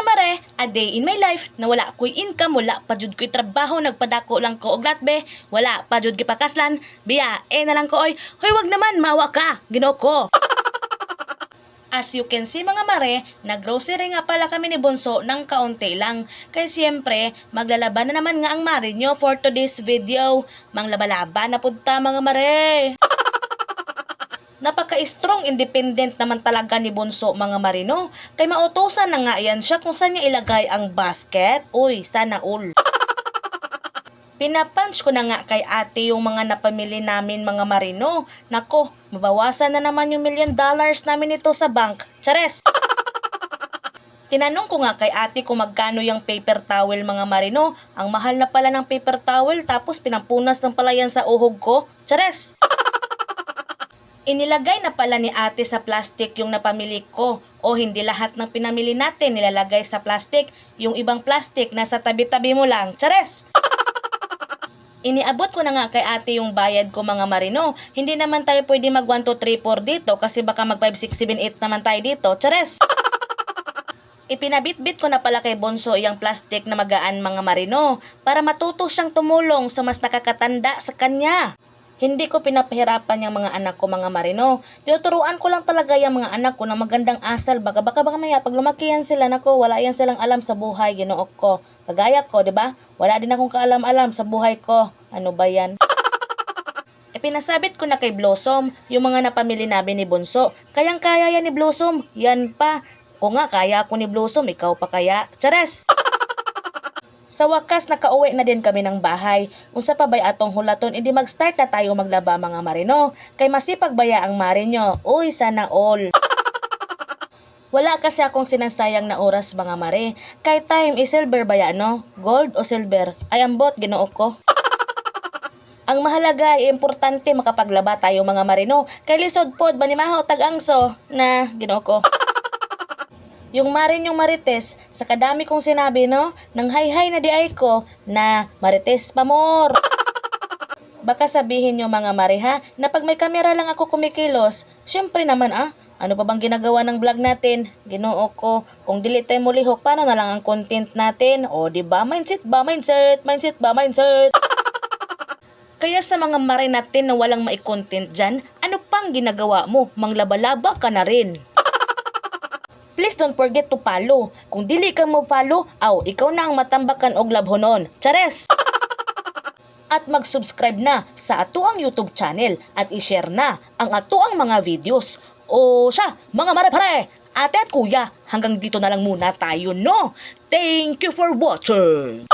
mare, a day in my life na wala ko'y income, wala pa jud ko'y trabaho, nagpadako lang ko og latbe, wala pa jud gipakaslan, biya, na lang ko oy, hoy wag naman, maawa ka, Ginoo ko. As you can see mga mare, nag-grocery nga pala kami ni Bunso ng kaunti lang. Kaya siyempre, maglalaban na naman nga ang mare nyo for today's video. Manglaba-laba na punta mga mare. Napaka-strong independent naman talaga ni Bunso mga marino. Kay mautusan na nga yan siya kung saan niya ilagay ang basket. Uy, sana all. Pinapunch ko na nga kay ate yung mga napamili namin mga marino. Nako, mabawasan na naman yung $1,000,000 namin ito sa bank. Chares! Tinanong ko nga kay ate kung magkano yung paper towel mga marino. Ang mahal na pala ng paper towel tapos pinampunas ng pala yan sa uhog ko. Chares! Inilagay na pala ni ate sa plastic yung napamili ko. O hindi lahat ng pinamili natin nilalagay sa plastic. Yung ibang plastic nasa tabi-tabi mo lang. Chares! Iniabot ko na nga kay ate yung bayad ko mga marino. Hindi naman tayo pwede mag 1, 2, 3, 4 dito kasi baka mag 5, 6, 7, 8 naman tayo dito. Chares! Ipinabit-bit ko na pala kay Bunso yung plastic na magaan mga marino para matuto siyang tumulong sa mas nakakatanda sa kanya. Hindi ko pinapahirapan yung mga anak ko mga marino. Tinuturuan ko lang talaga yung mga anak ko na magandang asal. Baka maya pag lumaki yan sila, nako, wala yan silang alam sa buhay, Ginoo ko. Kagaya ko, 'di ba? Wala din akong kaalam-alam sa buhay ko. Ano ba yan? Pinasabit ko na kay Blossom yung mga napamili namin ni Bunso. Kayang-kaya yan ni Blossom. Yan pa. Kung nga kaya ako ni Blossom, ikaw pa kaya? Chares! Sa wakas, nakauwi na din kami ng bahay. Unsa pa bay atong hulaton, hindi mag-start na tayo maglaba mga marino. Kay masipag baya ang mare nyo. Uy, sana all. Wala kasi akong sinasayang na oras mga mare. Kay time is silver baya no? Gold o silver? Ay ambot, Ginoo ko. Ang mahalaga ay importante makapaglaba tayo mga marino. Kay lisod pod banimaho tag-angso na Ginoo ko. Yung marin yung marites, sa kadami kong sinabi no, nang hay-hay na di ay ko na marites pa more. Baka sabihin nyo mga mare ha, na pag may kamera lang ako kumikilos, syempre naman ano pa bang ginagawa ng vlog natin? Ginoo ko, kung dili tayo mo lihok, paano na lang ang content natin? O diba, mindset ba, mindset, mindset ba, mindset. Kaya sa mga mare natin na walang mai-content dyan, ano pang ginagawa mo? Manglaba-laba ka na rin. Please don't forget to follow. Kung dili ka mo follow, ikaw na ang matambakan og labhonon. Chares! At mag-subscribe na sa atuang YouTube channel at i-share na ang atuang mga videos. O siya, mga mare-pare, ate at kuya, hanggang dito na lang muna tayo, no? Thank you for watching!